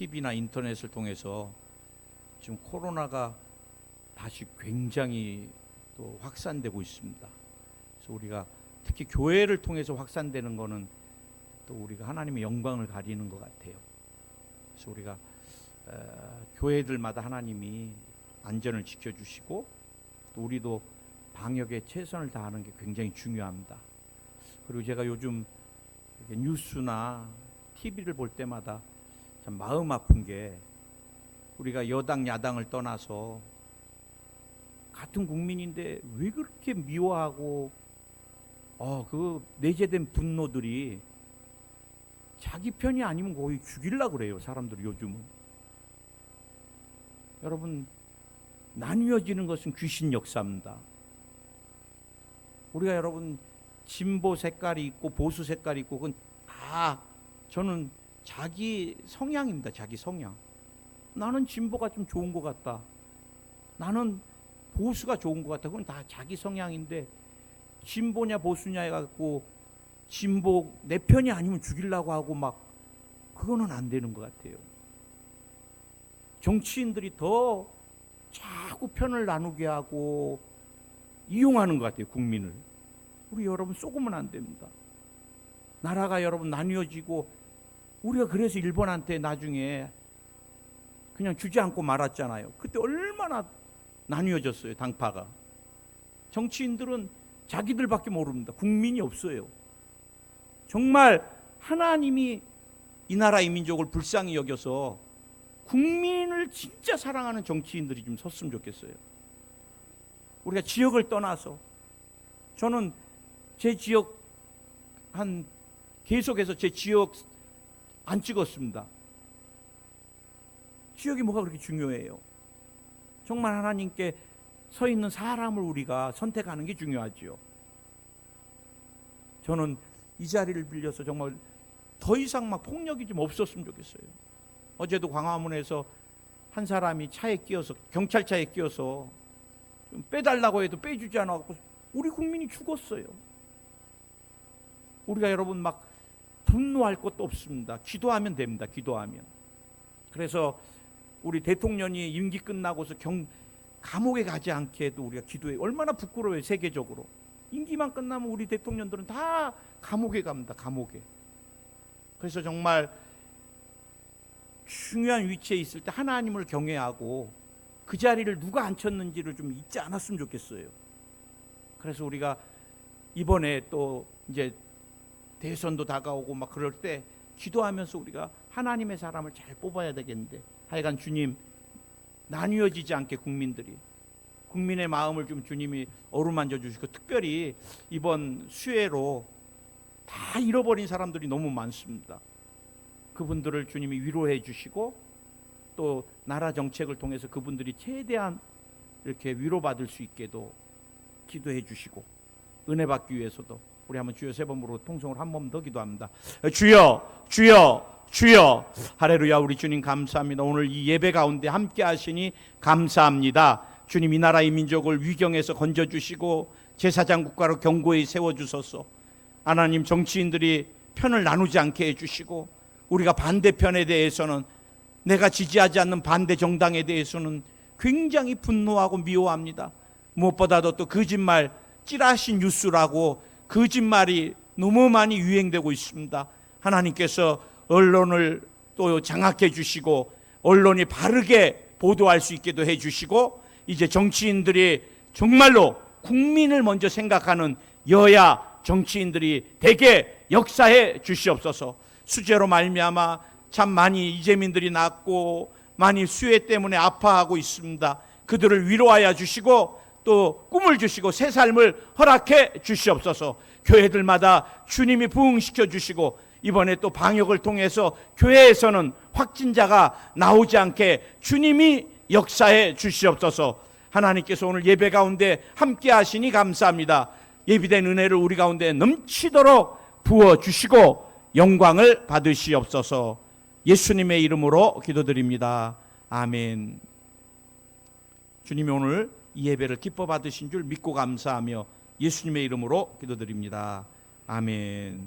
TV나 인터넷을 통해서 지금 코로나가 다시 굉장히 또 확산되고 있습니다. 그래서 우리가 특히 교회를 통해서 확산되는 거는 또 우리가 하나님의 영광을 가리는 것 같아요. 그래서 우리가 교회들마다 하나님이 안전을 지켜주시고 또 우리도 방역에 최선을 다하는 게 굉장히 중요합니다. 그리고 제가 요즘 뉴스나 TV를 볼 때마다 참 마음 아픈 게 우리가 여당 야당을 떠나서 같은 국민인데 왜 그렇게 미워하고 그 내재된 분노들이 자기 편이 아니면 거의 죽이려고 그래요. 사람들이 요즘은. 여러분, 나뉘어지는 것은 귀신 역사입니다. 우리가 여러분 진보 색깔이 있고 보수 색깔이 있고 그건 다 저는 자기 성향입니다. 자기 성향. 나는 진보가 좀 좋은 것 같다. 나는 보수가 좋은 것 같다. 그건 다 자기 성향인데 진보냐 보수냐 해갖고 진보 내 편이 아니면 죽이려고 하고 막 그거는 안 되는 것 같아요. 정치인들이 더 자꾸 편을 나누게 하고 이용하는 것 같아요. 국민을. 우리 여러분 속으면 안 됩니다. 나라가 여러분 나뉘어지고 우리가 그래서 일본한테 나중에 그냥 주지 않고 말았잖아요. 그때 얼마나 나뉘어졌어요. 당파가. 정치인들은 자기들밖에 모릅니다. 국민이 없어요. 정말 하나님이 이 나라 이 민족을 불쌍히 여겨서 국민을 진짜 사랑하는 정치인들이 좀 섰으면 좋겠어요. 우리가 지역을 떠나서 저는 제 지역 계속해서 제 지역 안 찍었습니다. 지역이 뭐가 그렇게 중요해요? 정말 하나님께 서 있는 사람을 우리가 선택하는 게 중요하지요. 저는 이 자리를 빌려서 정말 더 이상 막 폭력이 좀 없었으면 좋겠어요. 어제도 광화문에서 한 사람이 차에 끼어서 경찰차에 끼어서 좀 빼달라고 해도 빼주지 않아갖고 우리 국민이 죽었어요. 우리가 여러분 막 분노할 것도 없습니다. 기도하면 됩니다. 기도하면. 그래서 우리 대통령이 임기 끝나고서 감옥에 가지 않게 해도 우리가 기도해. 얼마나 부끄러워요. 세계적으로. 임기만 끝나면 우리 대통령들은 다 감옥에 갑니다. 감옥에. 그래서 정말 중요한 위치에 있을 때 하나님을 경외하고 그 자리를 누가 앉혔는지를 좀 잊지 않았으면 좋겠어요. 그래서 우리가 이번에 또 이제 대선도 다가오고 막 그럴 때 기도하면서 우리가 하나님의 사람을 잘 뽑아야 되겠는데 하여간 주님 나뉘어지지 않게 국민의 마음을 좀 주님이 어루만져 주시고 특별히 이번 수해로 다 잃어버린 사람들이 너무 많습니다. 그분들을 주님이 위로해 주시고 또 나라 정책을 통해서 그분들이 최대한 이렇게 위로받을 수 있게도 기도해 주시고 은혜 받기 위해서도 우리 한번 주여 세 번으로 통성으로 한 번 더 기도합니다. 주여 주여 주여. 할렐루야. 우리 주님 감사합니다. 오늘 이 예배 가운데 함께 하시니 감사합니다. 주님 이 나라 이 민족을 위경에서 건져주시고 제사장 국가로 견고히 세워주소서. 하나님 정치인들이 편을 나누지 않게 해주시고 우리가 반대편에 대해서는 내가 지지하지 않는 반대 정당에 대해서는 굉장히 분노하고 미워합니다. 무엇보다도 또 거짓말 찌라시 뉴스라고 거짓말이 너무 많이 유행되고 있습니다. 하나님께서 언론을 또 장악해 주시고 언론이 바르게 보도할 수 있게도 해 주시고 이제 정치인들이 정말로 국민을 먼저 생각하는 여야 정치인들이 대개 역사해 주시옵소서. 수재로 말미암아 참 많이 이재민들이 낳고 많이 수해 때문에 아파하고 있습니다. 그들을 위로하여 주시고 또 꿈을 주시고 새 삶을 허락해 주시옵소서. 교회들마다 주님이 부흥시켜 주시고 이번에 또 방역을 통해서 교회에서는 확진자가 나오지 않게 주님이 역사해 주시옵소서. 하나님께서 오늘 예배 가운데 함께 하시니 감사합니다. 예비된 은혜를 우리 가운데 넘치도록 부어주시고 영광을 받으시옵소서. 예수님의 이름으로 기도드립니다. 아멘. 주님이 오늘 이 예배를 기뻐 받으신 줄 믿고 감사하며 예수님의 이름으로 기도드립니다. 아멘.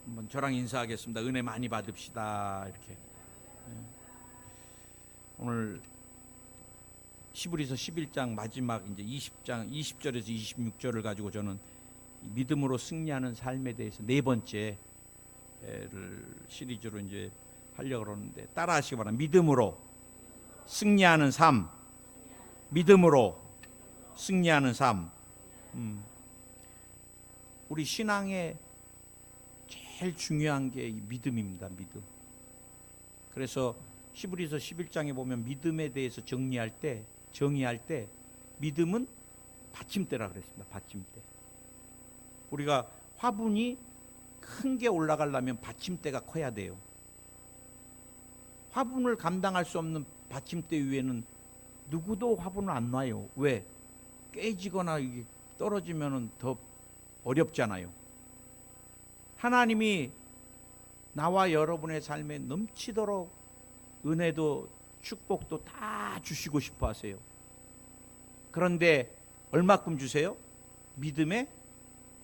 한번 저랑 인사하겠습니다. 은혜 많이 받읍시다. 이렇게. 오늘 히브리서 11장 마지막 이제 20절에서 26절을 가지고 저는 믿음으로 승리하는 삶에 대해서 네 번째를 시리즈로 이제 하려고 그러는데 따라하시기 바랍니다. 믿음으로 승리하는 삶. 믿음으로 승리하는 삶. 우리 신앙의 제일 중요한 게 이 믿음입니다. 믿음. 그래서 히브리서 11장에 보면 믿음에 대해서 정의할 때 믿음은 받침대라 그랬습니다. 받침대. 우리가 화분이 큰 게 올라가려면 받침대가 커야 돼요. 화분을 감당할 수 없는 받침대 위에는 누구도 화분을 안 놔요. 왜? 깨지거나 떨어지면 더 어렵잖아요. 하나님이 나와 여러분의 삶에 넘치도록 은혜도 축복도 다 주시고 싶어 하세요. 그런데 얼마큼 주세요? 믿음의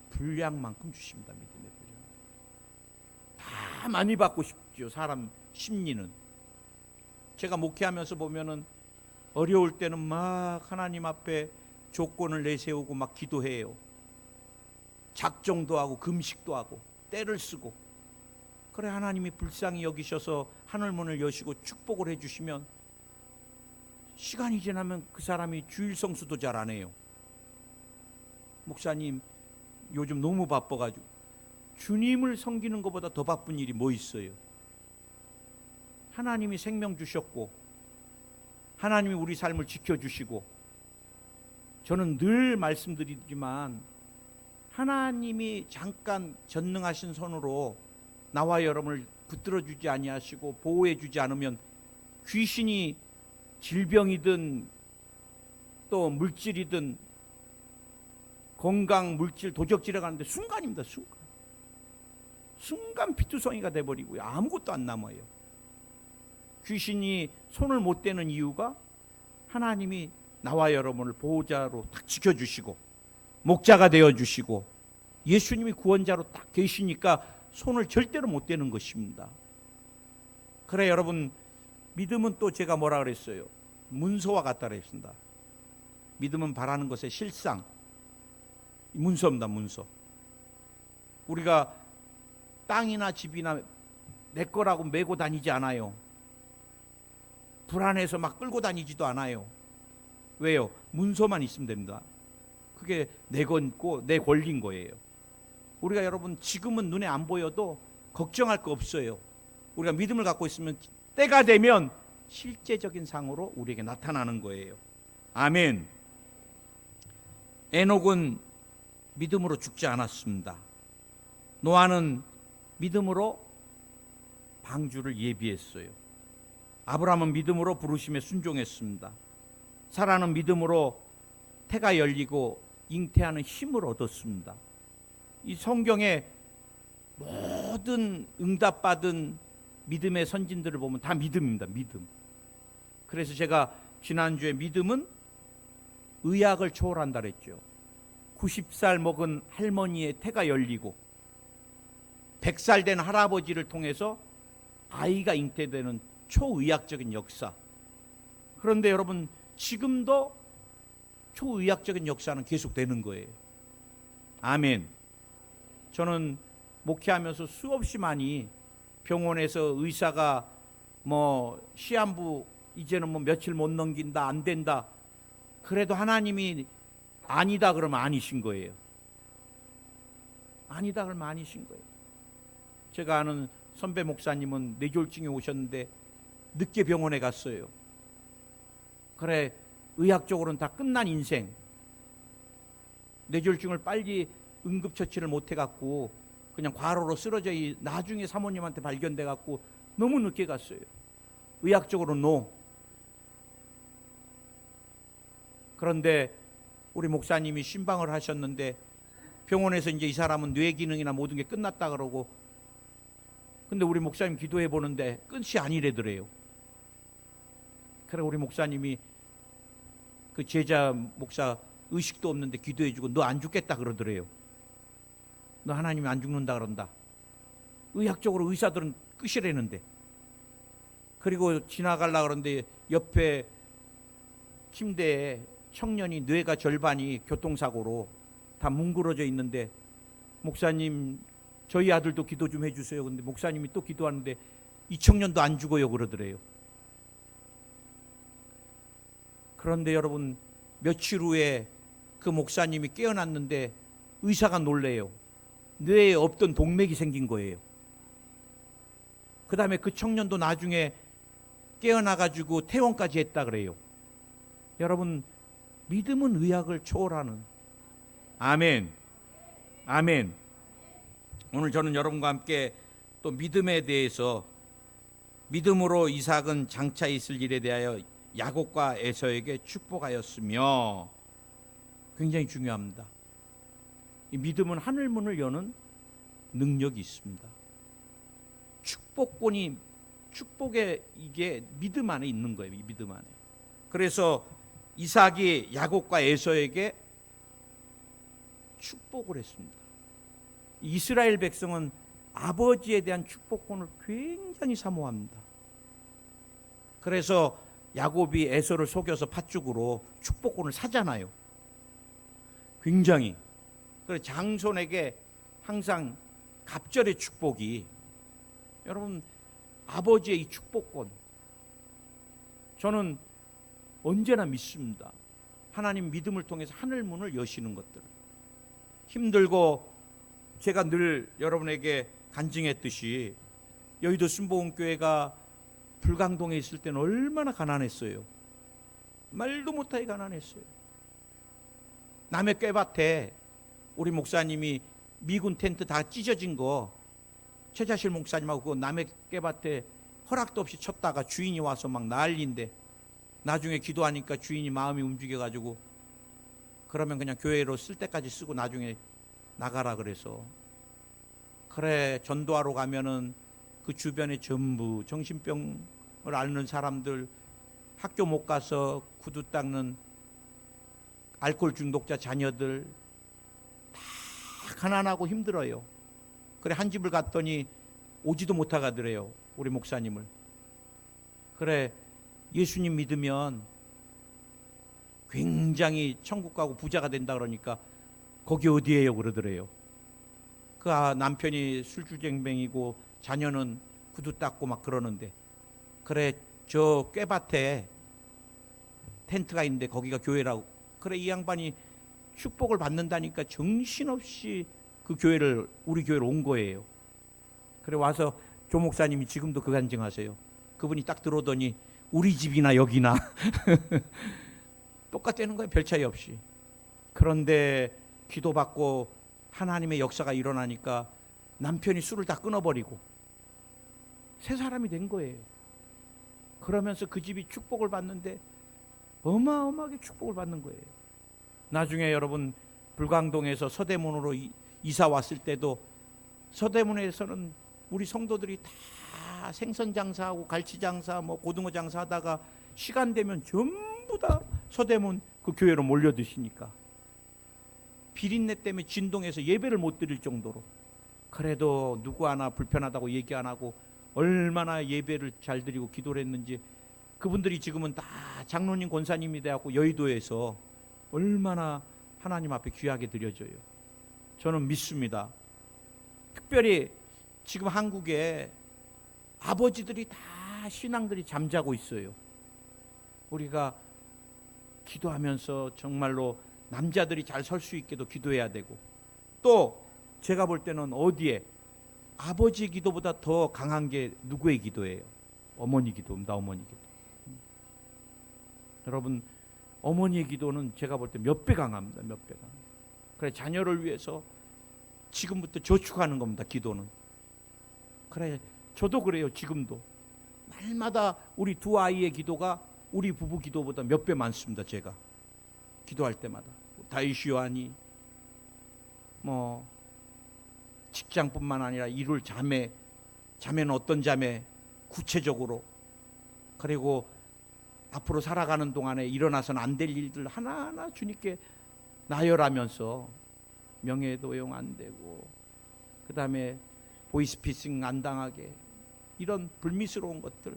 분량만큼 주십니다. 믿음의 분량. 다 많이 받고 싶죠. 사람 심리는. 제가 목회하면서 보면은 어려울 때는 막 하나님 앞에 조건을 내세우고 막 기도해요. 작정도 하고 금식도 하고 때를 쓰고. 그래 하나님이 불쌍히 여기셔서 하늘문을 여시고 축복을 해주시면 시간이 지나면 그 사람이 주일 성수도 잘 안 해요. 목사님 요즘 너무 바빠가지고. 주님을 섬기는 것보다 더 바쁜 일이 뭐 있어요? 하나님이 생명 주셨고 하나님이 우리 삶을 지켜주시고, 저는 늘 말씀드리지만 하나님이 잠깐 전능하신 손으로 나와 여러분을 붙들어주지 아니하시고 보호해주지 않으면 귀신이 질병이든 또 물질이든 건강, 물질, 도적질에 가는데 순간입니다. 순간 피투성이가 돼버리고요. 아무것도 안 남아요. 귀신이 손을 못 대는 이유가 하나님이 나와 여러분을 보호자로 딱 지켜주시고 목자가 되어주시고 예수님이 구원자로 딱 계시니까 손을 절대로 못 대는 것입니다. 그래 여러분, 믿음은 또 제가 뭐라 그랬어요? 문서와 같다 그랬습니다. 믿음은 바라는 것의 실상, 문서입니다. 문서. 우리가 땅이나 집이나 내 거라고 메고 다니지 않아요. 불안해서 막 끌고 다니지도 않아요. 왜요? 문서만 있으면 됩니다. 그게 내 거고 내 권리인 거예요. 우리가 여러분 지금은 눈에 안 보여도 걱정할 거 없어요. 우리가 믿음을 갖고 있으면 때가 되면 실제적인 상으로 우리에게 나타나는 거예요. 아멘. 에녹은 믿음으로 죽지 않았습니다. 노아는 믿음으로 방주를 예비했어요. 아브라함은 믿음으로 부르심에 순종했습니다. 사라는 믿음으로 태가 열리고 잉태하는 힘을 얻었습니다. 이 성경의 모든 응답받은 믿음의 선진들을 보면 다 믿음입니다. 믿음. 그래서 제가 지난주에 믿음은 의학을 초월한다 그랬죠. 90살 먹은 할머니의 태가 열리고 100살 된 할아버지를 통해서 아이가 잉태되는 초의학적인 역사. 그런데 여러분 지금도 초의학적인 역사는 계속되는 거예요. 아멘. 저는 목회하면서 수없이 많이 병원에서 의사가 뭐 시한부 이제는 뭐 며칠 못 넘긴다, 안 된다. 그래도 하나님이 아니다 그러면 아니신 거예요. 아니다 그러면 아니신 거예요. 제가 아는 선배 목사님은 뇌졸중에 오셨는데 늦게 병원에 갔어요. 그래 의학적으로는 다 끝난 인생. 뇌졸중을 빨리 응급처치를 못 해갖고 그냥 과로로 쓰러져 나중에 사모님한테 발견돼갖고 너무 늦게 갔어요. 의학적으로 노. 그런데 우리 목사님이 신방을 하셨는데 병원에서 이제 이 사람은 뇌 기능이나 모든 게 끝났다 그러고, 근데 우리 목사님 기도해 보는데 끝이 아니래더래요. 그래 우리 목사님이 그 제자 목사 의식도 없는데 기도해 주고 너 안 죽겠다 그러더래요. 너 하나님이 안 죽는다 그런다. 의학적으로 의사들은 끝이라는데. 그리고 지나가려고 그러는데 옆에 침대에 청년이 뇌가 절반이 교통사고로 다 뭉그러져 있는데, 목사님 저희 아들도 기도 좀 해주세요. 근데 목사님이 또 기도하는데 이 청년도 안 죽어요 그러더래요. 그런데 여러분, 며칠 후에 그 목사님이 깨어났는데 의사가 놀래요. 뇌에 없던 동맥이 생긴 거예요. 그 다음에 그 청년도 나중에 깨어나가지고 퇴원까지 했다 그래요. 여러분, 믿음은 의학을 초월하는. 아멘. 아멘. 오늘 저는 여러분과 함께 또 믿음에 대해서, 믿음으로 이삭은 장차 있을 일에 대하여 야곱과 에서에게 축복하였으며, 굉장히 중요합니다. 이 믿음은 하늘문을 여는 능력이 있습니다. 축복의 이게 믿음 안에 있는 거예요. 이 믿음 안에. 그래서 이삭이 야곱과 에서에게 축복을 했습니다. 이스라엘 백성은 아버지에 대한 축복권을 굉장히 사모합니다. 그래서 야곱이 에서를 속여서 팥죽으로 축복권을 사잖아요. 굉장히. 그래서 장손에게 항상 갑절의 축복이, 여러분, 아버지의 이 축복권, 저는 언제나 믿습니다. 하나님 믿음을 통해서 하늘문을 여시는 것들. 힘들고, 제가 늘 여러분에게 간증했듯이 여의도 순복음교회가 불광동에 있을 때는 얼마나 가난했어요. 말도 못하게 가난했어요. 남의 꾀밭에 우리 목사님이 미군 텐트 다 찢어진 거 최자실 목사님하고 그 남의 꾀밭에 허락도 없이 쳤다가 주인이 와서 막 난리인데, 나중에 기도하니까 주인이 마음이 움직여가지고 그러면 그냥 교회로 쓸 때까지 쓰고 나중에 나가라 그래서, 그래 전도하러 가면은 그 주변에 전부 정신병을 앓는 사람들, 학교 못 가서 구두 닦는 알코올 중독자 자녀들 다 가난하고 힘들어요. 그래 한 집을 갔더니 오지도 못하가더래요, 우리 목사님을. 그래 예수님 믿으면 굉장히 천국 가고 부자가 된다 그러니까 거기 어디예요 그러더래요. 그 남편이 술주정뱅이고 자녀는 구두 닦고 막 그러는데, 그래 저 꾀밭에 텐트가 있는데 거기가 교회라고. 그래 이 양반이 축복을 받는다니까 정신없이 그 교회를, 우리 교회로 온 거예요. 그래 와서 조 목사님이 지금도 그 간증하세요. 그분이 딱 들어오더니 우리 집이나 여기나 똑같다는 거예요, 별 차이 없이. 그런데 기도받고 하나님의 역사가 일어나니까 남편이 술을 다 끊어버리고 새 사람이 된 거예요. 그러면서 그 집이 축복을 받는데 어마어마하게 축복을 받는 거예요. 나중에 여러분, 불광동에서 서대문으로 이사 왔을 때도 서대문에서는 우리 성도들이 다 생선 장사하고 갈치 장사, 뭐 고등어 장사하다가 시간 되면 전부 다 서대문 그 교회로 몰려드시니까 비린내 때문에 진동해서 예배를 못 드릴 정도로. 그래도 누구 하나 불편하다고 얘기 안 하고 얼마나 예배를 잘 드리고 기도를 했는지, 그분들이 지금은 다 장로님 권사님이 되었고 여의도에서 얼마나 하나님 앞에 귀하게 드려져요. 저는 믿습니다. 특별히 지금 한국에 아버지들이 다 신앙들이 잠자고 있어요. 우리가 기도하면서 정말로 남자들이 잘 설 수 있게도 기도해야 되고, 또 제가 볼 때는 어디에 아버지 기도보다 더 강한 게 누구의 기도예요? 어머니 기도입니다. 어머니 기도. 여러분, 어머니의 기도는 제가 볼 때 몇 배 강합니다. 몇 배 강. 그래 자녀를 위해서 지금부터 저축하는 겁니다. 기도는. 그래 저도 그래요. 지금도 날마다 우리 두 아이의 기도가 우리 부부 기도보다 몇 배 많습니다. 제가 기도할 때마다 다윗 요한이 뭐 직장뿐만 아니라 이룰 자매는 어떤 자매, 구체적으로, 그리고 앞으로 살아가는 동안에 일어나서는 안 될 일들 하나하나 주님께 나열하면서 명예도용 안 되고, 그 다음에 보이스피싱 안 당하게 이런 불미스러운 것들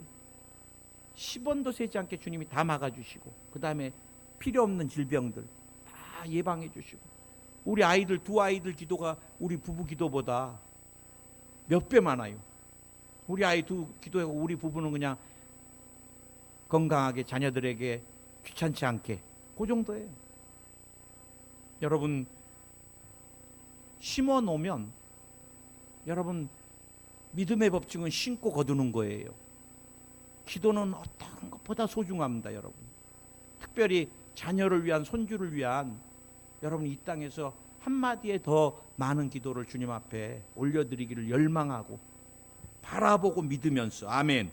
10원도 세지 않게 주님이 다 막아주시고, 그 다음에 필요 없는 질병들 다 예방해 주시고, 우리 아이들 두 아이들 기도가 우리 부부 기도보다 몇 배 많아요. 우리 아이 두 기도하고 우리 부부는 그냥 건강하게 자녀들에게 귀찮지 않게 그 정도예요. 여러분 심어 놓으면 여러분 믿음의 법칙은 심고 거두는 거예요. 기도는 어떤 것보다 소중합니다, 여러분. 특별히 자녀를 위한, 손주를 위한 여러분 이 땅에서 한마디에 더 많은 기도를 주님 앞에 올려드리기를 열망하고 바라보고 믿으면서, 아멘,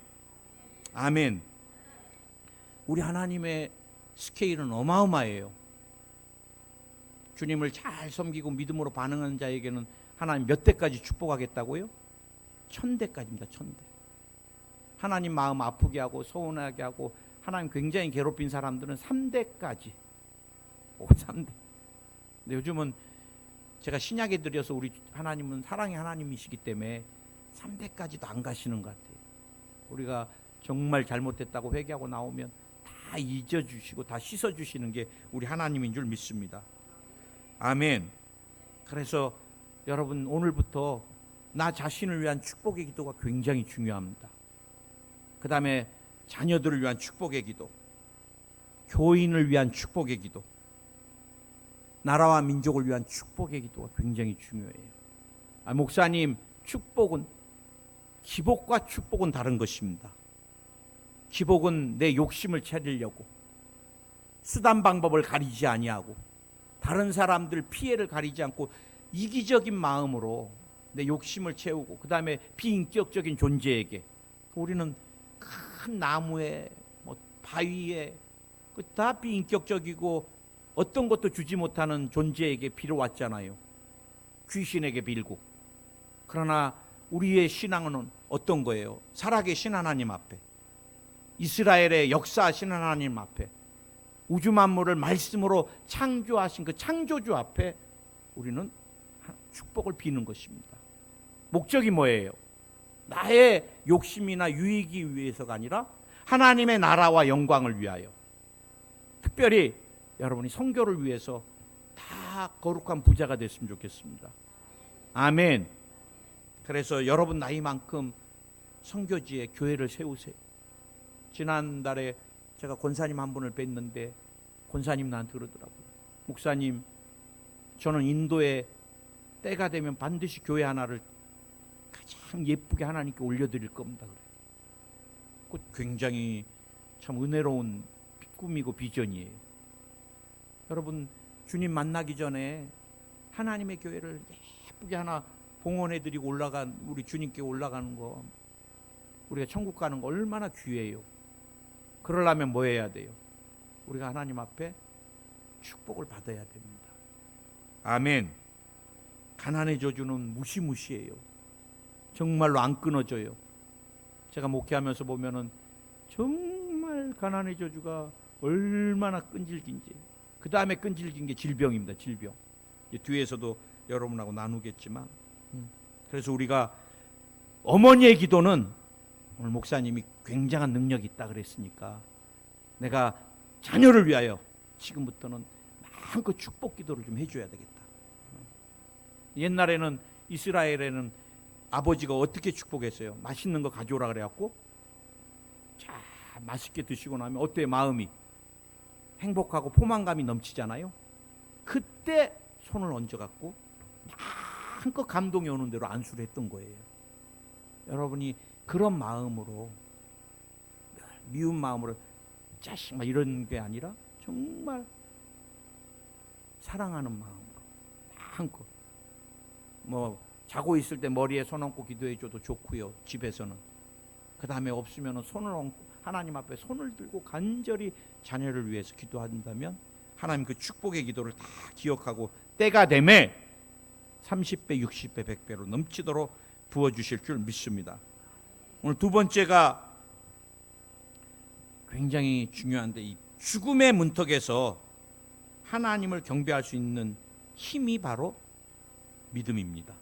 아멘. 우리 하나님의 스케일은 어마어마해요. 주님을 잘 섬기고 믿음으로 반응하는 자에게는 하나님 몇 대까지 축복하겠다고요? 1000대까지입니다. 1000대. 하나님 마음 아프게 하고 서운하게 하고 하나님 굉장히 괴롭힌 사람들은 3대까지. 3대. 근데 요즘은 제가 신약에 들여서 우리 하나님은 사랑의 하나님이시기 때문에 3대까지도 안 가시는 것 같아요. 우리가 정말 잘못했다고 회개하고 나오면 다 잊어주시고 다 씻어주시는 게 우리 하나님인 줄 믿습니다. 아멘. 그래서 여러분 오늘부터 나 자신을 위한 축복의 기도가 굉장히 중요합니다. 그 다음에 자녀들을 위한 축복의 기도, 교인을 위한 축복의 기도, 나라와 민족을 위한 축복의 기도가 굉장히 중요해요. 목사님, 축복은 기복과 축복은 다른 것입니다. 기복은 내 욕심을 차리려고 수단 방법을 가리지 아니하고 다른 사람들 피해를 가리지 않고 이기적인 마음으로 내 욕심을 채우고, 그 다음에 비인격적인 존재에게, 우리는 큰 나무에 바위에 다 비인격적이고 어떤 것도 주지 못하는 존재에게 빌어 왔잖아요. 귀신에게 빌고. 그러나 우리의 신앙은 어떤 거예요? 살아계신 하나님 앞에, 이스라엘의 역사하신 하나님 앞에, 우주 만물을 말씀으로 창조하신 그 창조주 앞에 우리는 축복을 비는 것입니다. 목적이 뭐예요? 나의 욕심이나 유익이 위해서가 아니라 하나님의 나라와 영광을 위하여, 특별히 여러분이 선교를 위해서 다 거룩한 부자가 됐으면 좋겠습니다. 아멘. 그래서 여러분 나이만큼 선교지에 교회를 세우세요. 지난달에 제가 권사님 한 분을 뵀는데 권사님 나한테 그러더라고요. 목사님, 저는 인도에 때가 되면 반드시 교회 하나를 가장 예쁘게 하나님께 올려드릴 겁니다. 그래. 굉장히 참 은혜로운 꿈이고 비전이에요. 여러분 주님 만나기 전에 하나님의 교회를 예쁘게 하나 봉헌해드리고 우리 주님께 올라가는 거, 우리가 천국 가는 거 얼마나 귀해요. 그러려면 뭐 해야 돼요? 우리가 하나님 앞에 축복을 받아야 됩니다. 아멘. 가난의 저주는 무시무시해요. 정말로 안 끊어져요. 제가 목회하면서 보면은 정말 가난의 저주가 얼마나 끈질긴지. 그 다음에 끈질긴 게 질병입니다. 질병. 뒤에서도 여러분하고 나누겠지만, 그래서 우리가 어머니의 기도는 오늘 목사님이 굉장한 능력이 있다 그랬으니까 내가 자녀를 위하여 지금부터는 마음껏 축복 기도를 좀 해줘야 되겠다. 옛날에는 이스라엘에는 아버지가 어떻게 축복했어요? 맛있는 거 가져오라 그래갖고 자 맛있게 드시고 나면 어때요? 마음이 행복하고 포만감이 넘치잖아요. 그때 손을 얹어갖고 마음껏 감동이 오는 대로 안수를 했던 거예요. 여러분이 그런 마음으로, 미운 마음으로 자식 막 이런 게 아니라 정말 사랑하는 마음으로 마음껏, 자고 있을 때 머리에 손 얹고 기도해줘도 좋고요. 집에서는. 그 다음에 없으면 손을 얹고 하나님 앞에 손을 들고 간절히 자녀를 위해서 기도한다면 하나님 그 축복의 기도를 다 기억하고 때가 되매 30배, 60배, 100배로 넘치도록 부어주실 줄 믿습니다. 오늘 두 번째가 굉장히 중요한데, 이 죽음의 문턱에서 하나님을 경배할 수 있는 힘이 바로 믿음입니다.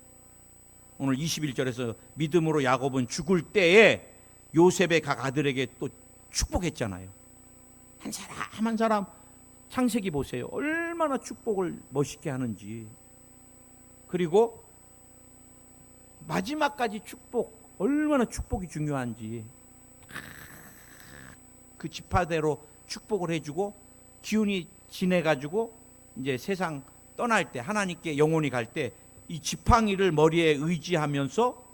오늘 21절에서 믿음으로 야곱은 죽을 때에 요셉의 각 아들에게 또 축복했잖아요. 한 사람 한 사람 창세기 보세요. 얼마나 축복을 멋있게 하는지. 그리고 마지막까지 축복, 얼마나 축복이 중요한지. 그 지파대로 축복을 해주고 기운이 지내가지고 이제 세상 떠날 때, 하나님께 영혼이 갈 때 이 지팡이를 머리에 의지하면서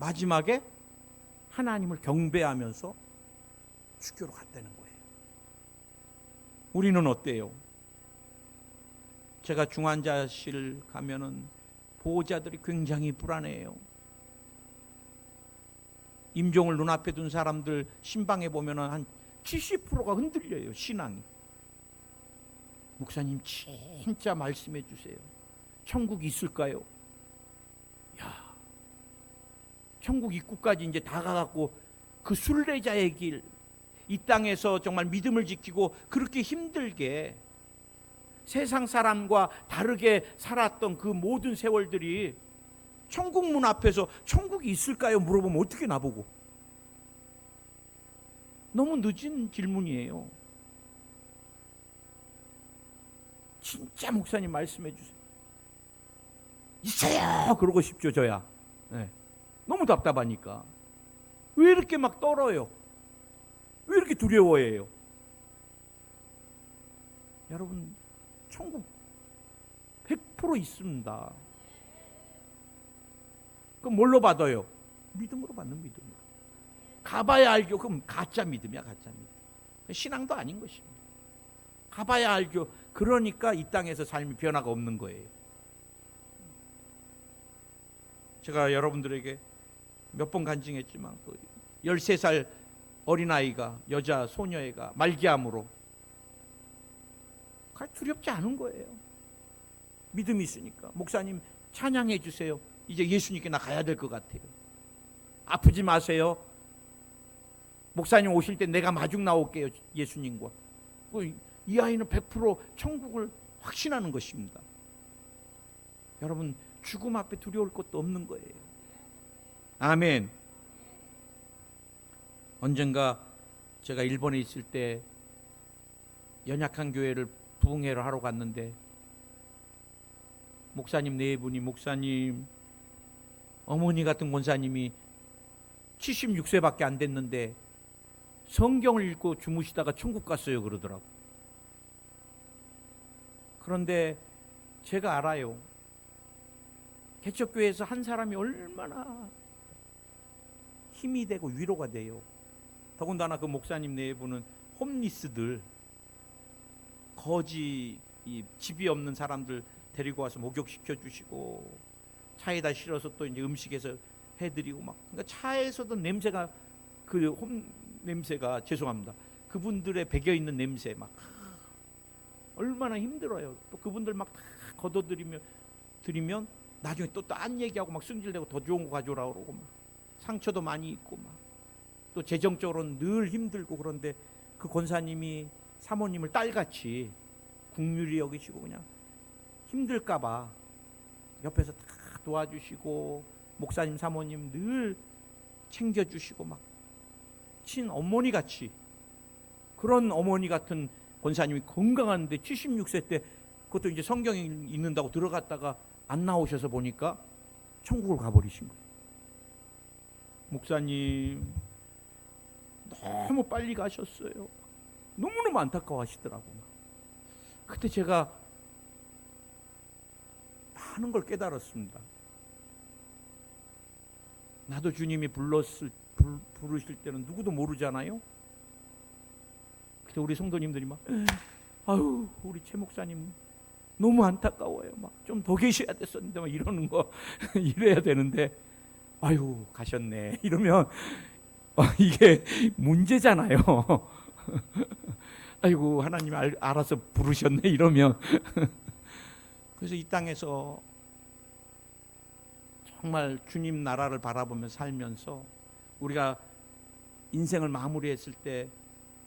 마지막에 하나님을 경배하면서 주교로 갔다는 거예요. 우리는 어때요? 제가 중환자실 가면은 보호자들이 굉장히 불안해요. 임종을 눈앞에 둔 사람들 신방에 보면은 한 70%가 흔들려요, 신앙이. 목사님 진짜 말씀해 주세요. 천국 있을까요? 야, 천국 입구까지 이제 다가갔고 그 순례자의 길, 이 땅에서 정말 믿음을 지키고 그렇게 힘들게 세상 사람과 다르게 살았던 그 모든 세월들이 천국 문 앞에서 천국이 있을까요? 물어보면 어떻게 나보고? 너무 늦은 질문이에요. 진짜 목사님 말씀해 주세요. 있어요! 그러고 싶죠, 저야. 네. 너무 답답하니까. 왜 이렇게 막 떨어요? 왜 이렇게 두려워해요? 여러분, 천국 100% 있습니다. 그럼 뭘로 받아요? 믿음으로 받는 믿음으로. 가봐야 알죠. 그럼 가짜 믿음이야, 가짜 믿음. 신앙도 아닌 것입니다. 가봐야 알죠. 그러니까 이 땅에서 삶이 변화가 없는 거예요. 제가 여러분들에게 몇 번 간증했지만 그 13살 어린아이가, 여자 소녀애가 말기암으로 두렵지 않은 거예요. 믿음이 있으니까. 목사님 찬양해 주세요. 이제 예수님께 나 가야 될 것 같아요. 아프지 마세요. 목사님 오실 때 내가 마중 나올게요, 예수님과. 이 아이는 100% 천국을 확신하는 것입니다. 여러분, 죽음 앞에 두려울 것도 없는 거예요. 아멘. 언젠가 제가 일본에 있을 때 연약한 교회를 부흥회를 하러 갔는데 목사님 네 분이, 목사님, 어머니 같은 권사님이 76세밖에 안 됐는데 성경을 읽고 주무시다가 천국 갔어요 그러더라고. 그런데 제가 알아요. 개척교회에서 한 사람이 얼마나 힘이 되고 위로가 돼요. 더군다나 그 목사님 네 분은 홈리스들, 거지 집이 없는 사람들 데리고 와서 목욕시켜 주시고 차에다 실어서 또 이제 음식에서 해드리고 막, 그러니까 차에서도 냄새가, 그 홈 냄새가, 죄송합니다, 그분들의 배겨 있는 냄새 막 얼마나 힘들어요. 또 그분들 막 다 걷어들이면 나중에 또 딴 얘기하고 막 승질내고 더 좋은 거 가져오라 그러고 막 상처도 많이 있고 막 또 재정적으로는 늘 힘들고. 그런데 그 권사님이 사모님을 딸같이 국률이 여기시고 그냥 힘들까봐 옆에서 다 도와주시고 목사님 사모님 늘 챙겨주시고 막 친어머니 같이, 그런 어머니 같은 권사님이 건강한데 76세 때 그것도 이제 성경에 읽는다고 들어갔다가 안 나오셔서 보니까 천국을 가버리신 거예요. 목사님 너무 빨리 가셨어요. 너무너무 안타까워 하시더라고. 그때 제가 많은 걸 깨달았습니다. 나도 주님이 부르실 때는 누구도 모르잖아요. 그때 우리 성도님들이 막 아유 우리 최 목사님 너무 안타까워요. 막 좀 더 계셔야 됐었는데 막 이러는 거 이래야 되는데 아유 가셨네 이러면 이게 문제잖아요. 아이고 하나님 알아서 부르셨네 이러면. 그래서 이 땅에서 정말 주님 나라를 바라보며 살면서 우리가 인생을 마무리했을 때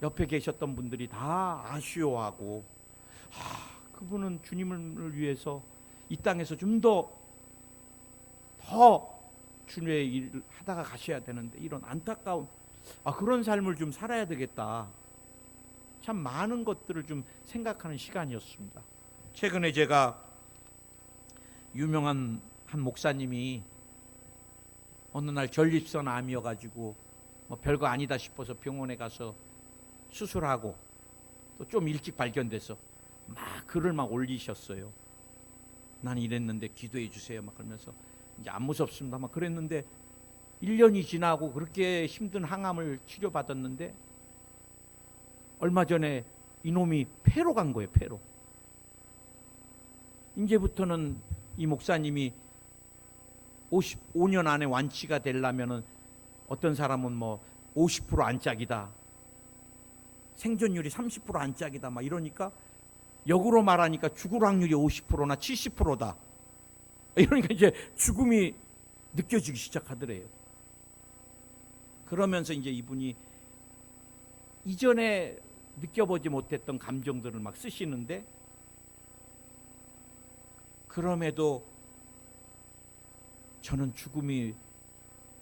옆에 계셨던 분들이 다 아쉬워하고, 그분은 주님을 위해서 이 땅에서 좀 더 더 주님의 일을 하다가 가셔야 되는데 이런 안타까운 그런 삶을 좀 살아야 되겠다. 참 많은 것들을 좀 생각하는 시간이었습니다. 최근에 제가 유명한 한 목사님이 어느 날 전립선 암이어가지고 뭐 별거 아니다 싶어서 병원에 가서 수술하고 또 좀 일찍 발견돼서 막 글을 막 올리셨어요. 난 이랬는데 기도해 주세요 막 그러면서 이제 안 무섭습니다 막 그랬는데 1년이 지나고 그렇게 힘든 항암을 치료받았는데 얼마 전에 이놈이 폐로 간 거예요. 폐로. 이제부터는 이 목사님이 55년 안에 완치가 되려면은 어떤 사람은 뭐 50% 안짝이다, 생존율이 30% 안짝이다 막 이러니까 역으로 말하니까 죽을 확률이 50%나 70%다. 이러니까 이제 죽음이 느껴지기 시작하더래요. 그러면서 이제 이분이 이전에 느껴보지 못했던 감정들을 막 쓰시는데 그럼에도 저는 죽음이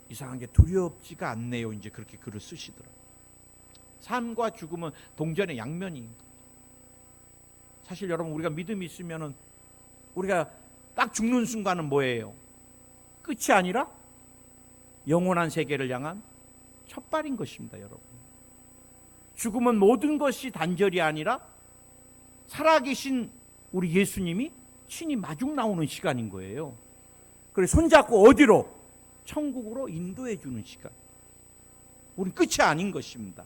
이상한 게 두렵지가 않네요. 이제 그렇게 글을 쓰시더라고요. 삶과 죽음은 동전의 양면이. 사실 여러분 우리가 믿음이 있으면은 우리가 딱 죽는 순간은 뭐예요? 끝이 아니라 영원한 세계를 향한 첫발인 것입니다, 여러분. 죽음은 모든 것이 단절이 아니라 살아계신 우리 예수님이 친히 마중 나오는 시간인 거예요. 그래서 손잡고 어디로? 천국으로 인도해 주는 시간. 우린 끝이 아닌 것입니다.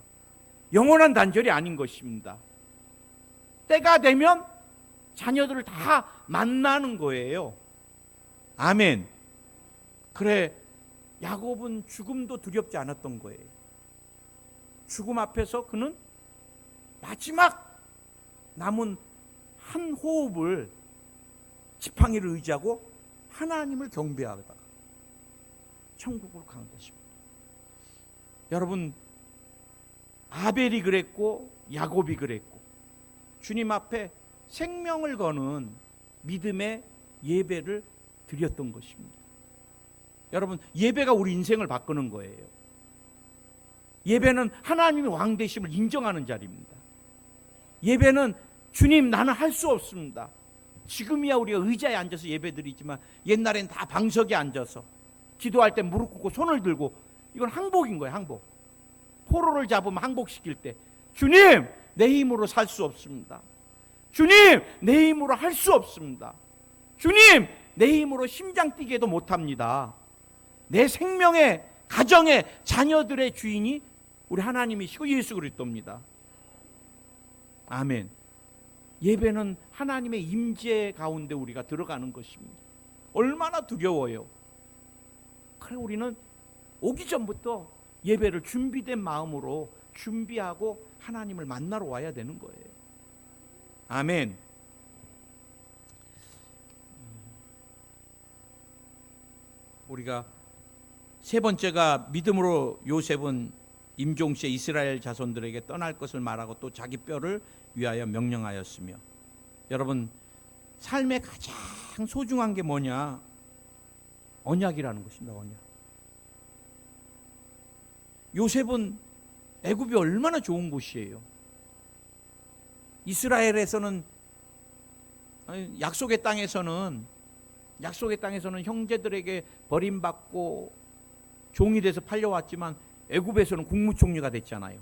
영원한 단절이 아닌 것입니다. 때가 되면 자녀들을 다 만나는 거예요. 아멘. 그래, 야곱은 죽음도 두렵지 않았던 거예요. 죽음 앞에서 그는 마지막 남은 한 호흡을 지팡이를 의지하고 하나님을 경배하다가 천국으로 간 것입니다. 여러분, 아벨이 그랬고 야곱이 그랬고 주님 앞에 생명을 거는 믿음의 예배를 드렸던 것입니다. 여러분, 예배가 우리 인생을 바꾸는 거예요. 예배는 하나님의 왕 되심을 인정하는 자리입니다. 예배는 주님 나는 할 수 없습니다. 지금이야 우리가 의자에 앉아서 예배 드리지만 옛날엔 다 방석에 앉아서 기도할 때 무릎 꿇고 손을 들고 이건 항복인 거예요. 항복. 포로를 잡으면 항복시킬 때 주님 내 힘으로 살 수 없습니다. 주님 내 힘으로 할 수 없습니다. 주님 내 힘으로 심장 뛰게도 못합니다. 내 생명의 가정의 자녀들의 주인이 우리 하나님이시고 예수 그리스도입니다. 아멘. 예배는 하나님의 임재 가운데 우리가 들어가는 것입니다. 얼마나 두려워요. 그래 우리는 오기 전부터 예배를 준비된 마음으로 준비하고 하나님을 만나러 와야 되는 거예요. 아멘. 우리가 세 번째가 믿음으로 요셉은 임종시에 이스라엘 자손들에게 떠날 것을 말하고 또 자기 뼈를 위하여 명령하였으며, 여러분 삶의 가장 소중한 게 뭐냐? 언약이라는 것입니다. 언약. 요셉은 애굽이 얼마나 좋은 곳이에요. 이스라엘에서는 약속의 땅에서는 형제들에게 버림받고 종이 돼서 팔려왔지만 애굽에서는 국무총리가 됐잖아요.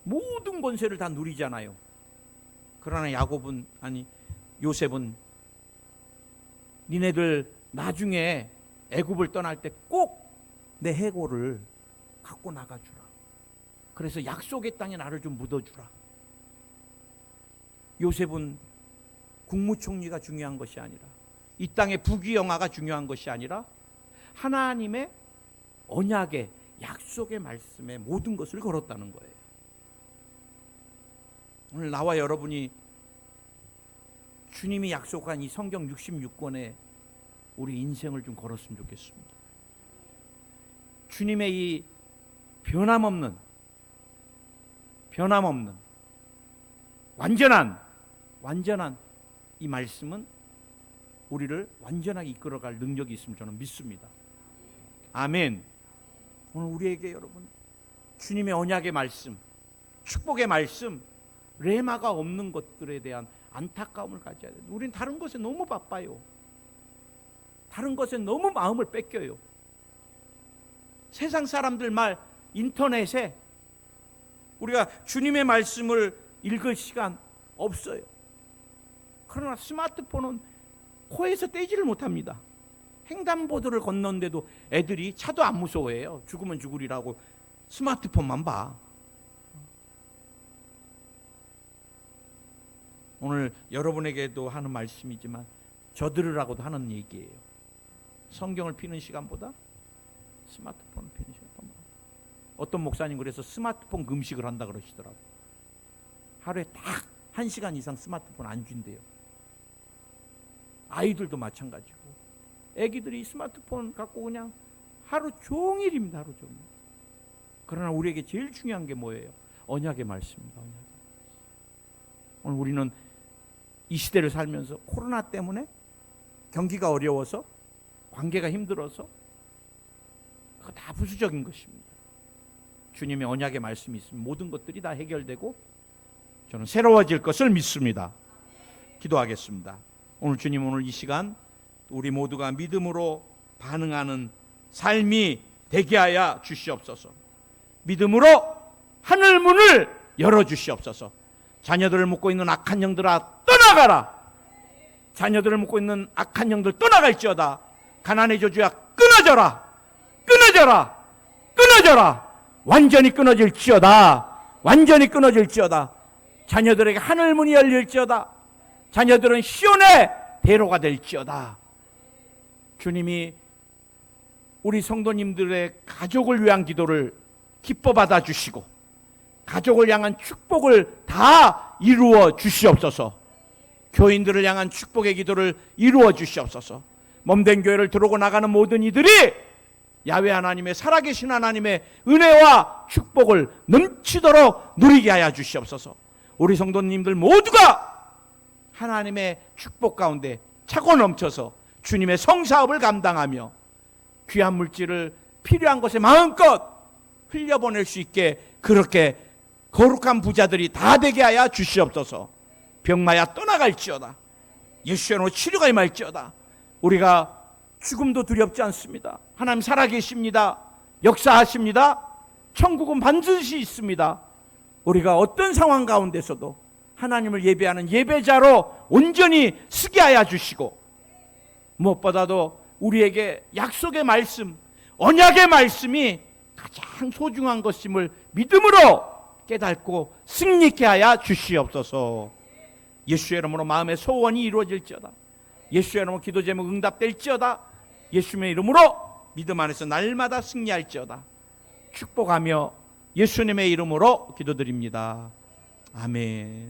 모든 권세를 다 누리잖아요. 그러나 요셉은 니네들 나중에 애굽을 떠날 때 꼭 내 해골을 갖고 나가주라. 그래서 약속의 땅에 나를 좀 묻어주라. 요셉은 국무총리가 중요한 것이 아니라, 이 땅의 부귀영화가 중요한 것이 아니라 하나님의 언약의 약속의 말씀에 모든 것을 걸었다는 거예요. 오늘 나와 여러분이 주님이 약속한 이 성경 66권에 우리 인생을 좀 걸었으면 좋겠습니다. 주님의 이 변함없는 완전한 이 말씀은 우리를 완전하게 이끌어갈 능력이 있음을 저는 믿습니다. 아멘. 오늘 우리에게 여러분 주님의 언약의 말씀, 축복의 말씀, 레마가 없는 것들에 대한 안타까움을 가져야 돼요. 우리는 다른 것에 너무 바빠요. 다른 것에 너무 마음을 뺏겨요. 세상 사람들 말, 인터넷에 우리가 주님의 말씀을 읽을 시간 없어요. 그러나 스마트폰은 코에서 떼지를 못합니다. 횡단보도를 건너는데도 애들이 차도 안 무서워해요. 죽으면 죽으리라고 스마트폰만 봐. 오늘 여러분에게도 하는 말씀이지만 저들으라고도 하는 얘기예요. 성경을 피는 시간보다 스마트폰을 피는 시간이 더 많아요. 어떤 목사님 그래서 스마트폰 금식을 한다 그러시더라고요. 하루에 딱 1시간 이상 스마트폰 안 준대요. 아이들도 마찬가지고 애기들이 스마트폰 갖고 그냥 하루 종일입니다. 하루 종일. 그러나 우리에게 제일 중요한 게 뭐예요? 언약의 말씀입니다. 언약의 말씀. 오늘 우리는 이 시대를 살면서 코로나 때문에 경기가 어려워서 관계가 힘들어서 그거 다 부수적인 것입니다. 주님의 언약의 말씀이 있으면 모든 것들이 다 해결되고 저는 새로워질 것을 믿습니다. 기도하겠습니다. 오늘 주님, 오늘 이 시간 우리 모두가 믿음으로 반응하는 삶이 되게 하여 주시옵소서. 믿음으로 하늘 문을 열어주시옵소서. 자녀들을 묶고 있는 악한 영들아 떠나가라. 자녀들을 묶고 있는 악한 영들 떠나갈지어다. 가난의 저주야 끊어져라. 끊어져라. 끊어져라. 완전히 끊어질지어다. 완전히 끊어질지어다. 자녀들에게 하늘 문이 열릴지어다. 자녀들은 시온의 대로가 될지어다. 주님이 우리 성도님들의 가족을 위한 기도를 기뻐 받아주시고 가족을 향한 축복을 다 이루어 주시옵소서. 교인들을 향한 축복의 기도를 이루어 주시옵소서. 몸된 교회를 들어오고 나가는 모든 이들이 야훼 하나님의 살아계신 하나님의 은혜와 축복을 넘치도록 누리게 하여 주시옵소서. 우리 성도님들 모두가 하나님의 축복 가운데 차고 넘쳐서 주님의 성사업을 감당하며 귀한 물질을 필요한 것에 마음껏 흘려보낼 수 있게 그렇게 거룩한 부자들이 다 되게 하여 주시옵소서. 병마야 떠나갈지어다. 예수의 이름으로 치료가 임할지어다. 우리가 죽음도 두렵지 않습니다. 하나님 살아계십니다. 역사하십니다. 천국은 반드시 있습니다. 우리가 어떤 상황 가운데서도 하나님을 예배하는 예배자로 온전히 쓰게 하여 주시고 무엇보다도 우리에게 약속의 말씀, 언약의 말씀이 가장 소중한 것임을 믿음으로 깨닫고 승리케 하여 주시옵소서. 예수의 이름으로 마음의 소원이 이루어질지어다. 예수의 이름으로 기도 제목 응답될지어다. 예수의 이름으로 믿음 안에서 날마다 승리할지어다. 축복하며 예수님의 이름으로 기도드립니다. 아멘.